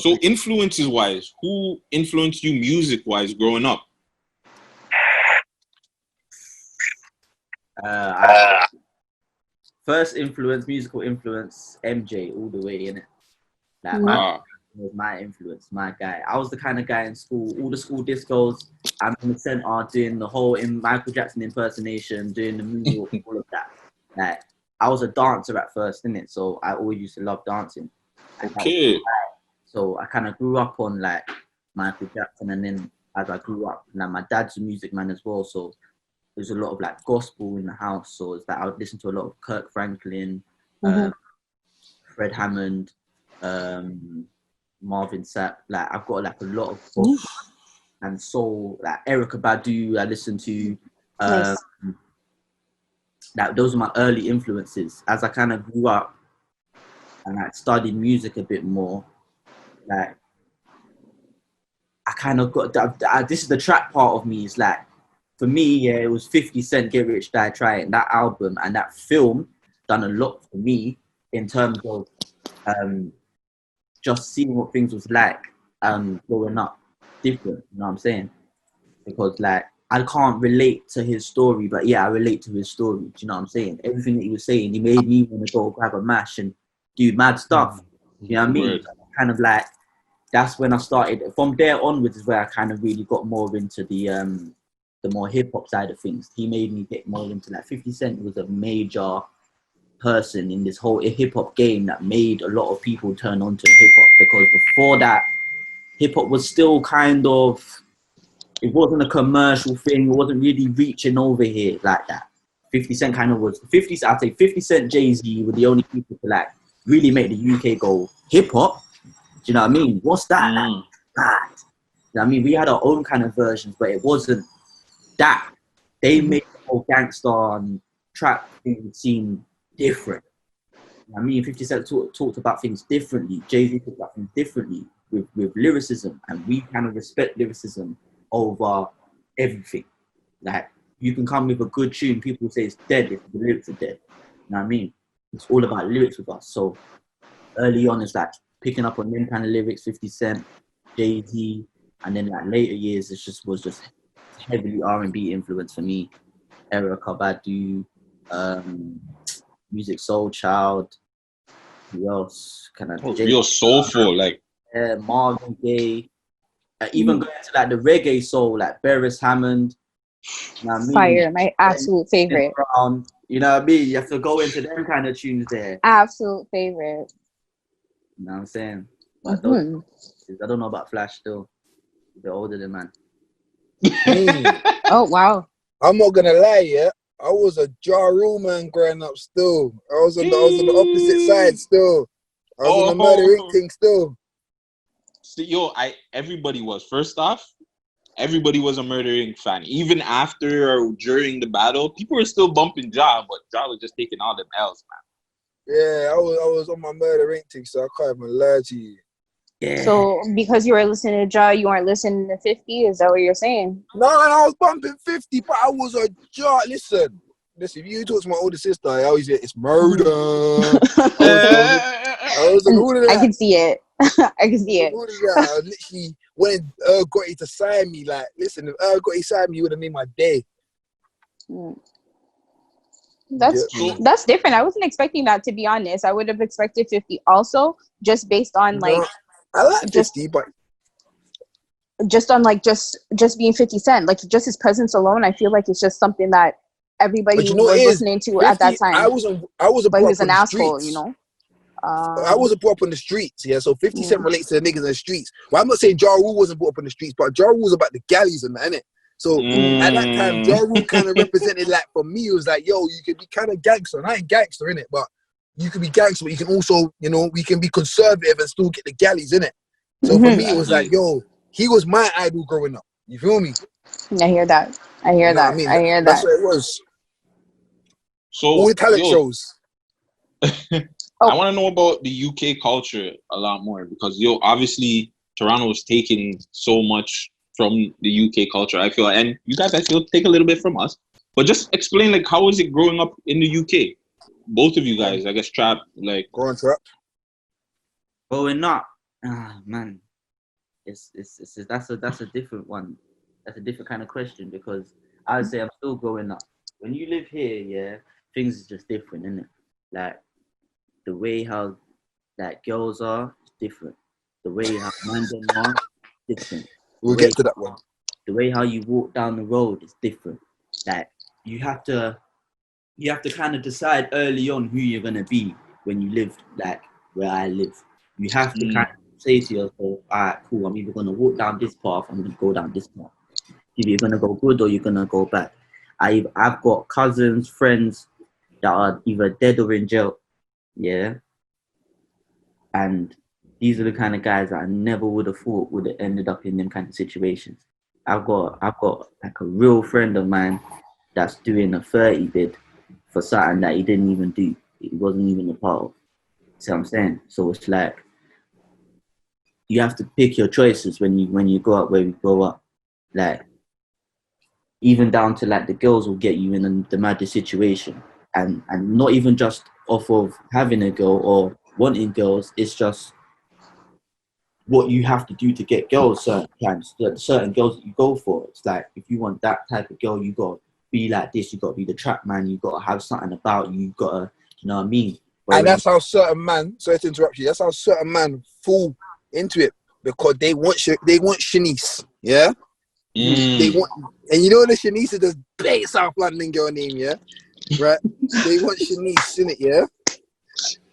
So influences wise, who influenced you music wise growing up? First influence, musical influence, MJ all the way, innit? Like, was my influence, my guy. I was the kind of guy in school, all the school discos, I'm in the center doing the whole Michael Jackson impersonation, doing the movie, all of that. Like, I was a dancer at first, innit? So I always used to love dancing. Okay. So I kind of grew up on like Michael Jackson, and then as I grew up, like my dad's a music man as well, so there's a lot of like gospel in the house. So it's that I would listen to a lot of Kirk Franklin, Fred Hammond, Marvin Sapp. Like I've got like a lot of gospel and soul, like Erykah Badu. I listen to. That those are my early influences. As I kind of grew up and I studied music a bit more, like I kind of got this is the trap part of me. Is like for me, yeah, it was 50 Cent, Get Rich, Die Trying. That album and that film done a lot for me in terms of just seeing what things was like growing up different. You know what I'm saying? Because like I can't relate to his story, but yeah, I relate to his story. Do you know what I'm saying? Everything that he was saying, he made me want to go grab a mash and do mad stuff. You know what I mean? Kind of like, that's when I started. From there onwards is where I kind of really got more into the more hip hop side of things. He made me get more into like 50 Cent was a major person in this whole hip hop game that made a lot of people turn on to hip hop, because before that, hip hop was still kind of, it wasn't a commercial thing. It wasn't really reaching over here like that. 50 Cent kind of was. I'd say 50 Cent, Jay-Z were the only people to like really make the UK go hip hop. Do you know what I mean? What's that? That? You know what I mean? We had our own kind of versions, but it wasn't that. They made the whole gangster and trap thing seem different. You know what I mean? 50 Cent talked about things differently. Jay-Z talked about things differently with lyricism, and we kind of respect lyricism over everything. Like, you can come with a good tune, people say it's dead if the lyrics are dead. You know what I mean? It's all about lyrics with us. So early on, it's like picking up on them kind of lyrics, 50 Cent, Jay-Z, and then like later years, was just heavily R&B influence for me. Erykah Badu, Music Soul Child, who else? Kind of real soulful, like Marvin Gaye. Even going to like the reggae soul, like Beres Hammond. You know what I mean? Fire, my absolute favorite. You know what I mean? You have to go into them kind of tunes there. Absolute favorite. You know what I'm saying? But I don't know about Flash still. A bit older than man. Oh, wow. I'm not going to lie, yeah. I was a Ja Rule man growing up still. I was on the opposite side still. I was on the Murder Inc. thing still. So, everybody was. First off, everybody was a Murder Inc. fan. Even after or during the battle, people were still bumping Ja, but Ja was just taking all them L's, man. Yeah, I was on my Murder Inc. thing, so I can't even lie to you. Yeah. So, because you were listening to Ja, you weren't listening to 50? Is that what you're saying? No, I was bumping 50, but I was a Ja. Listen, if you talk to my older sister, I always say it's murder. I was like, all of that. I can see it. I can see it. All of that. I literally wanted Gutty to sign me. Like, listen, if Gutty signed me, he would have made my day. That's different. I wasn't expecting that, to be honest. I would have expected 50 also, just based on like. I like 50, but just on like just being 50 Cent, like just his presence alone, I feel like it's just something that everybody was listening to 50, at that time. I was but he was an asshole, streets. You know. I wasn't brought up on the streets, yeah. So 50 Cent relates to the niggas in the streets. Well, I'm not saying Ja Rule wasn't brought up on the streets, but Ja Rule was about the galleys and that, innit? So at that time, Ja Rule kind of represented, like, for me, it was like, yo, you can be kind of gangster, and I ain't gangster, innit? But you can be gangster, but you can also, you know, we can be conservative and still get the galleys, innit? So for me, it was like, yo, he was my idol growing up. You feel me? I hear that. I hear that. I mean? I hear that. That's what it was. So all the talent shows. I want to know about the UK culture a lot more, because obviously Toronto is taking so much from the UK culture, I feel, and you guys, I feel, take a little bit from us. But just explain, like, how was it growing up in the UK? Both of you guys, I guess, Trap, like... Growing Trap. Growing up, Man, that's a different one. That's a different kind of question because I would say I'm still growing up. When you live here, yeah, things is just different, isn't it? Like the way how like girls are is different. The way how men are different. We'll get to that one. The way how you walk down the road is different. Like you have to kind of decide early on who you're gonna be when you live like where I live. You have to kind of say to yourself, all right, cool, I'm either gonna walk down this path, I'm gonna go down this path. Either you're gonna go good or you're gonna go bad. I've got cousins, friends that are either dead or in jail. Yeah. And these are the kind of guys that I never would have thought would have ended up in them kind of situations. I've got like a real friend of mine that's doing a 30 bid for something that he didn't even do. He wasn't even a part of. See what I'm saying? So it's like you have to pick your choices when you go up where we grow up. Like even down to like the girls will get you in the maddest situation. And not even just off of having a girl or wanting girls, it's just what you have to do to get girls certain times. Certain girls that you go for. It's like if you want that type of girl, you got to be like this, you got to be the trap man, you got to have something about you, got to, you know what I mean? And that's how certain man, sorry to interrupt you, that's how certain man fall into it because they want Shanice, yeah? They want, and you know the Shanice is this big South London girl name, yeah? Right? They want Shanice, innit, yeah?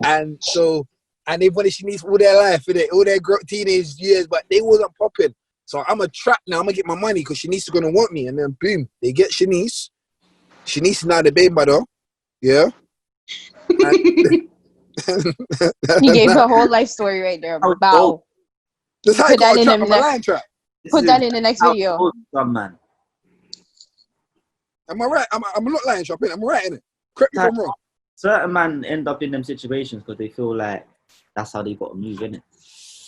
And so, and they wanted Shanice all their life, innit? All their teenage years, but they wasn't popping. So I'm a trap now, I'm gonna get my money because Shanice is gonna want me. And then boom, they get Shanice. Shanice is now the baby mother, yeah? You gave her whole life story right there. Wow. That's how I got a trap, I'm a lion trap. Put that in the next video. Man. Am I right? I'm not lying, shopping. I'm right in it. Correct me if I'm wrong. Certain man end up in them situations because they feel like that's how they got to move in it.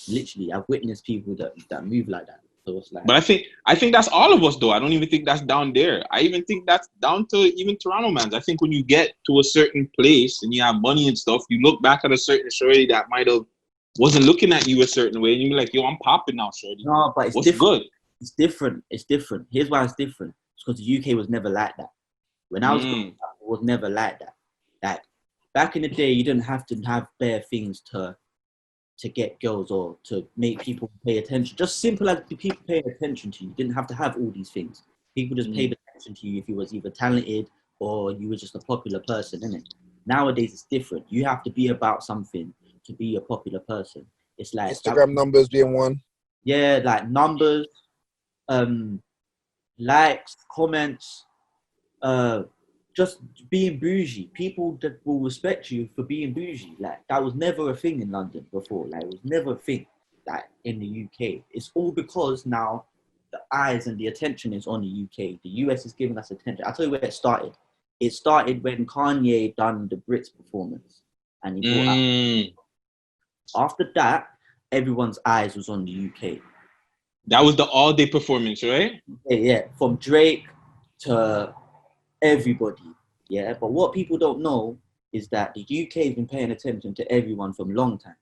Literally, I've witnessed people that move like that. So it's like. But I think that's all of us though. I don't even think that's down there. I even think that's down to even Toronto mans. I think when you get to a certain place and you have money and stuff, you look back at a certain shorty that might have wasn't looking at you a certain way, and you're like, yo, I'm popping now, shorty. No, but it's What's different. good? It's different. It's different. Here's why it's different. It's because the UK was never like that. When I was growing up, it was never like that. Like back in the day, you didn't have to have bare things to get girls or to make people pay attention. Just simple as people paying attention to you. You didn't have to have all these things. People just paid attention to you if you was either talented or you were just a popular person, innit? Nowadays, it's different. You have to be about something to be a popular person. It's like Instagram numbers being one. Yeah, like numbers, likes, comments, just being bougie. People that will respect you for being bougie. Like that was never a thing in London before. Like it was never a thing like in the UK. It's all because now the eyes and the attention is on the UK. The US is giving us attention. I'll tell you where it started. It started when Kanye done the Brits performance and he brought out. After that, everyone's eyes was on the UK. That was the all-day performance, right? Yeah, from Drake to everybody. Yeah, but what people don't know is that the UK has been paying attention to everyone from a long time.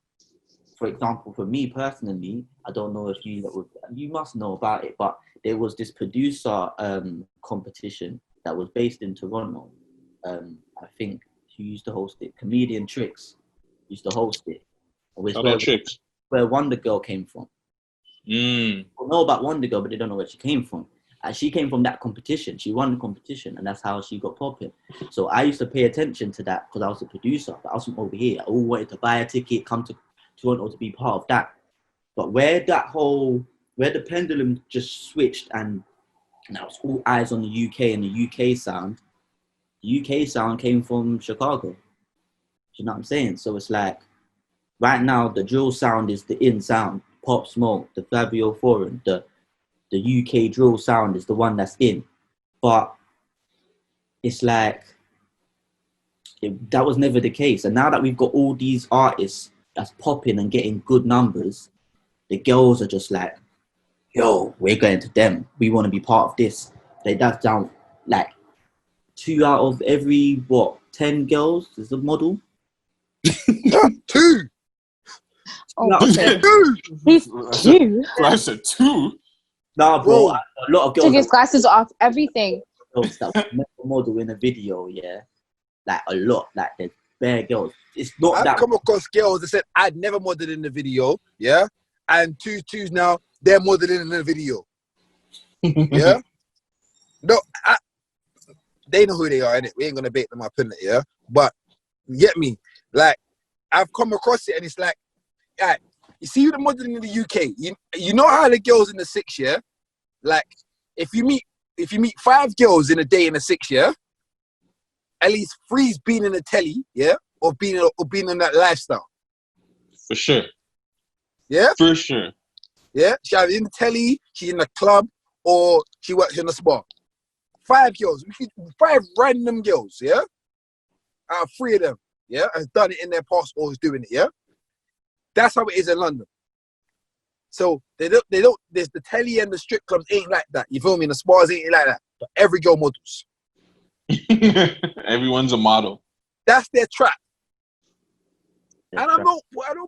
For example, for me personally, I don't know if you must know about it, but there was this producer competition that was based in Toronto. I think who used to host it? Comedian Tricks used to host it. Where Wonder Girl came from. People know about Wonder Girl, but they don't know where she came from. She came from that competition. She won the competition, and that's how she got popping. So I used to pay attention to that because I was a producer. But I was from over here. I always wanted to buy a ticket, come to Toronto to be part of that. But where the pendulum just switched, and now it's all eyes on the UK and the UK sound. The UK sound came from Chicago. You know what I'm saying? So it's like, right now, the drill sound is the in sound. Pop Smoke, the Fabio Foreign, the UK drill sound is the one that's in. But it's like, that was never the case. And now that we've got all these artists that's popping and getting good numbers, the girls are just like, yo, we're going to them. We want to be part of this. That's down like 2 out of every, 10 girls is the model? 2? Oh, okay. Dude, He's cute. Flash said 2. Nah, bro, a lot of girls Took his glasses off, everything. that never model in a video, yeah. Like a lot, like there's bare girls. It's not I've that. come across girls that said I'd never modeled in the video, yeah, and twos now they're modeling in the video, yeah. No, they know who they are, innit? We ain't gonna bait them up in it, yeah. But you get me? Like I've come across it, and it's like, right, you see the modeling in the UK. You know how the girls in the 6, yeah. Like if you meet 5 girls in a day in a 6, yeah, at least 3's been in the telly, yeah, or being in that lifestyle. For sure. Yeah? For sure. Yeah? She's either in the telly, she's in the club, or she works in the spa. 5 girls. 5 random girls, yeah? Out of 3 of them, yeah, has done it in their past or is doing it, yeah? That's how it is in London. So they don't, there's the telly and the strip clubs ain't like that. You feel me? And the spas ain't like that. But every girl models. Everyone's a model. That's their trap. And I don't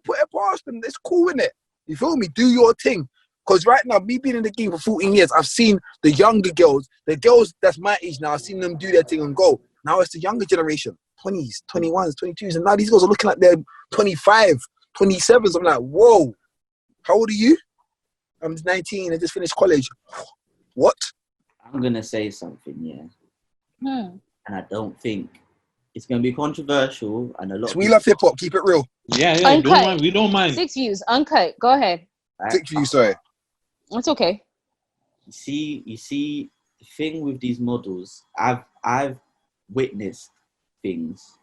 put it past them. It's cool, innit? You feel me? Do your thing. Because right now, me being in the game for 14 years, I've seen the younger girls, the girls that's my age now, I've seen them do their thing and go. Now it's the younger generation, 20s, 21s, 22s, and now these girls are looking like they're 25, 27s. I'm like, whoa, how old are you? I'm 19 and just finished college. What? I'm gonna say something, yeah. And I don't think it's gonna be controversial, and a lot. We love hip hop. Keep it real. Yeah, Uncut. don't mind. We don't mind. 6 views, uncut. Go ahead. Right? 6 views, sorry. It's okay. You see, the thing with these models, I've witnessed things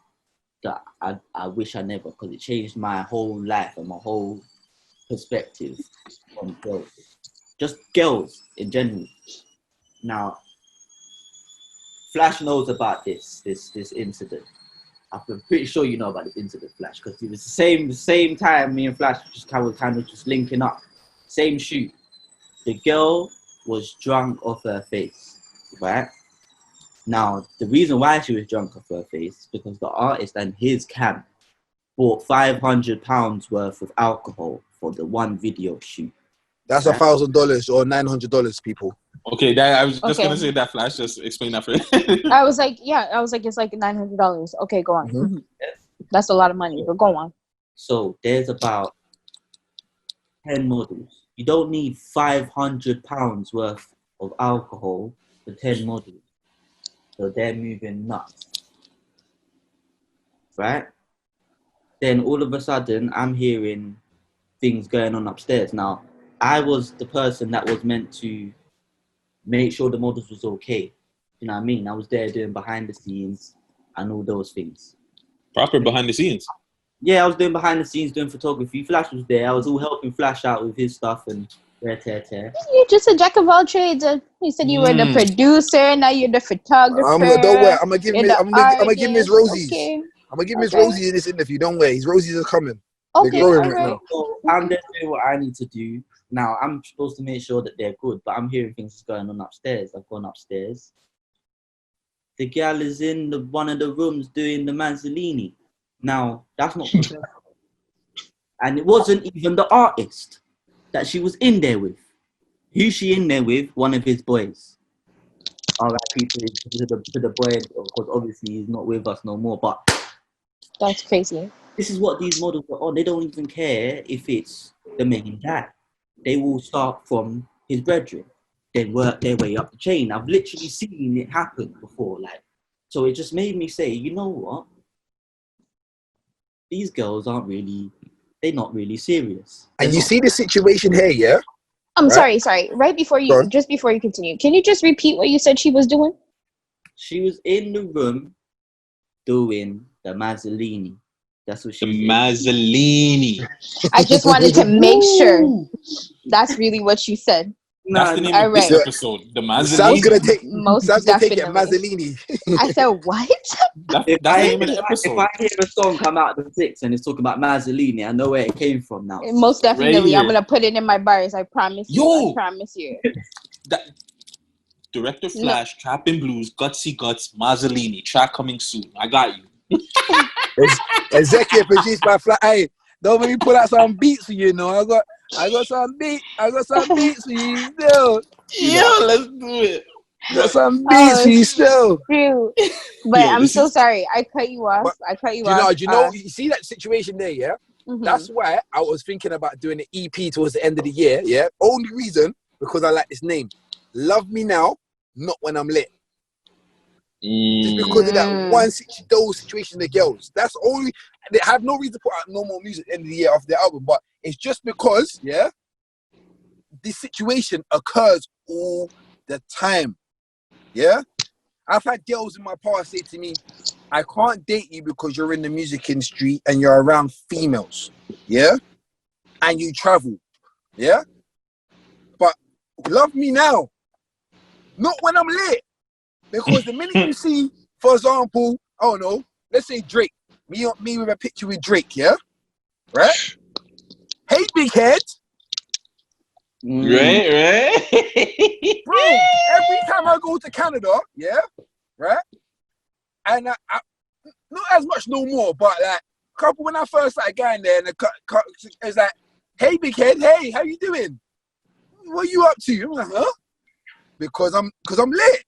that I wish I never, because it changed my whole life and my whole perspective on girls, just girls in general. Now, Flash knows about this incident. I'm pretty sure you know about this incident, Flash, because it was the same time me and Flash just kind of just linking up. Same shoot. The girl was drunk off her face, right? Now, the reason why she was drunk off her face is because the artist and his camp bought £500 worth of alcohol for the one video shoot. That's $1,000 or $900, people. Okay, I was just gonna say that. Flash, just explain that for you. I was like, it's like $900. Okay, go on. Mm-hmm. That's a lot of money, but go on. So there's about 10 models. You don't need £500 worth of alcohol for 10 models. So they're moving nuts. Right? Then all of a sudden, I'm hearing things going on upstairs. Now, I was the person that was meant to make sure the models was okay. You know what I mean? I was there doing behind the scenes and all those things. Proper behind the scenes. Yeah, I was doing behind the scenes, doing photography. Flash was there. I was all helping Flash out with his stuff and tear. You're just a jack of all trades. You said you were the producer, now you're the photographer. Don't worry. I'm gonna give Miss Rosie's. Okay. I'm gonna give Miss Rosie in this interview. Don't worry. His Rosies are coming. Okay, They're growing all right right. now. So I'm just doing what I need to do. Now, I'm supposed to make sure that they're good, but I'm hearing things going on upstairs. I've gone upstairs. The girl is in one of the rooms doing the Manzolini. Now, that's not professional. And it wasn't even the artist that she was in there with. Who's she in there with? One of his boys. R.I.P. to the boy, because obviously he's not with us no more. But That's crazy. this is what these models are on. They don't even care if it's the main guy. They will start from his brethren. They work their way up the chain. I've literally seen it happen before. So it just made me say, you know what? These girls they're not really serious. And you see the situation here, yeah? I'm sorry. Right before you, just before you continue, can you just repeat what you said she was doing? She was in the room doing the Mazzolini. That's what she was doing. Mazzolini. I just wanted to make sure that's really what you said. That's the name of this episode. The Mazzolini. Sam's gonna take it definitely. Mazzolini. I said what? That's the name of the episode. If I hear a song come out of the 6 and it's talking about Mazzolini, I know where it came from now. Most definitely. Right, I'm gonna put it in my bars. I promise you. I promise you. Director Flash, Trapping Blues, Gutzy Guttz, Mazzolini. Track coming soon. I got you. Executive produced by Flash. Hey, Don't make me pull out some beats for you, know. I got some beats for you still. Yeah, let's do it. Got some beats for you still. True. But Yo, I'm so sorry. I cut you off. You see that situation there, yeah? Mm-hmm. That's why I was thinking about doing an EP towards the end of the year, yeah? Only reason, because I like this name. Love Me Now, Not When I'm Lit. Just because of that those situations, the girls. That's only, they have no reason to put out no more music at the end of the year after the album, but it's just because, yeah, this situation occurs all the time, yeah? I've had girls in my past say to me, I can't date you because you're in the music industry and you're around females, yeah? And you travel, yeah? But love me now, not when I'm lit. Because the minute you see, for example, I don't know, let's say Drake, me with a picture with Drake, yeah? Right? Hey, big head. Right. Bro, every time I go to Canada, yeah? Right? And I not as much no more, but like, couple when I first started going there, and it's like, hey, big head, hey, how you doing? What are you up to? I'm like, huh? Because I'm lit.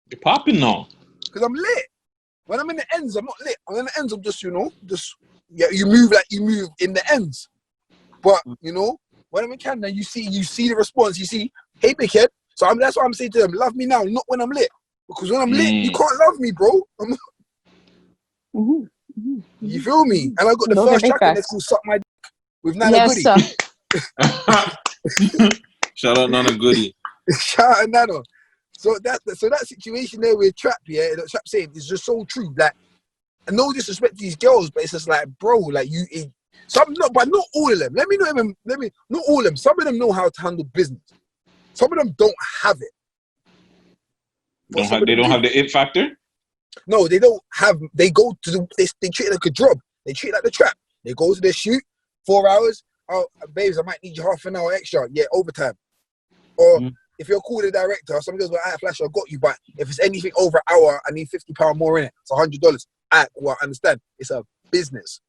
You're popping now. Because I'm lit. When I'm in the ends, I'm not lit. I'm in the ends, I'm just, yeah, you move like you move in the ends. But, when I'm in Canada, you see the response. You see, hey, big head. So that's what I'm saying to them. Love me now, not when I'm lit. Because when I'm lit, you can't love me, bro. You feel me? And I got the first track on it's called Suck My Dick with Nana Goody. Shout out Nana Goody. Shout out Nana. So that situation there with Trap, yeah, that Trap saying is just so true. Like, no disrespect to these girls, but it's just like, bro, like but not all of them. Not all of them. Some of them know how to handle business. Some of them don't have it. They don't have the it factor? No, they don't have. They go to they treat it like a job. They treat it like the Trap. They go to their shoot 4 hours. Oh, babes, I might need you half an hour extra. Yeah, overtime. Or if you're cool with the director, some girls go, "Alright, Flash, I got you." But if it's anything over an hour, I need £50 more in it. It's $100. Alright, well, I understand. It's a business.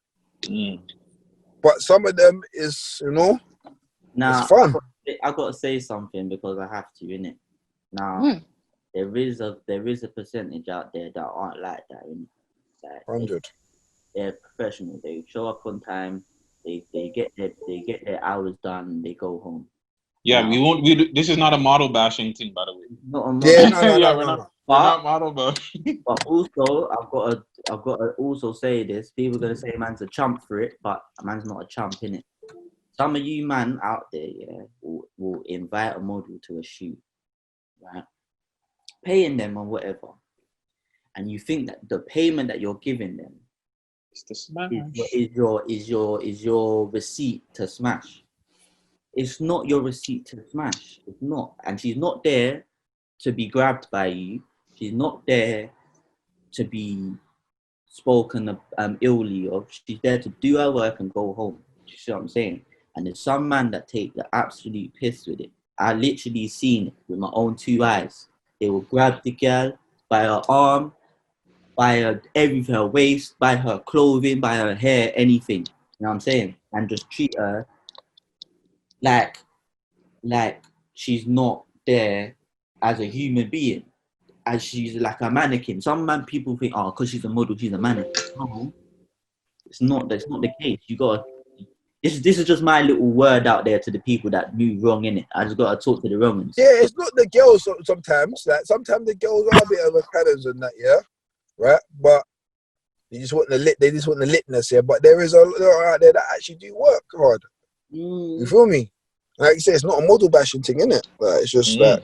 But some of them is, it's fun. I got to say something because I have to, innit? Now, there is a percentage out there that aren't like that, innit? Like, 100. They're professional. They show up on time. They get their hours done. And they go home. Yeah, this is not a model bashing thing, by the way. Not a model. No. We're not model bashing. But also, I've got to also say this. People are gonna say man's a chump for it, but a man's not a chump, innit? Some of you man out there, yeah, will invite a model to a shoot, right? Paying them or whatever, and you think that the payment that you're giving them is your receipt to smash. It's not your receipt to smash. It's not. And she's not there to be grabbed by you. She's not there to be spoken illy of. She's there to do her work and go home. You see what I'm saying? And there's some man that take the absolute piss with it. I literally seen it with my own 2 eyes. They will grab the girl by her arm, by her everything, her waist, by her clothing, by her hair, anything. You know what I'm saying? And just treat her like she's not there as a human being, as she's like a mannequin. Some people think, oh, because she's a model, she's a mannequin. No, it's not. That's not the case. You gotta. This is just my little word out there to the people that move wrong in it. I just gotta talk to the wrong ones. Yeah, it's not the girls sometimes. Like sometimes the girls are a bit of a cannons and that, yeah, right. But they just want the litness, yeah. But there is a lot out there that actually do work hard. You feel me? Like you say, it's not a model bashing thing, innit? Like, it's just that,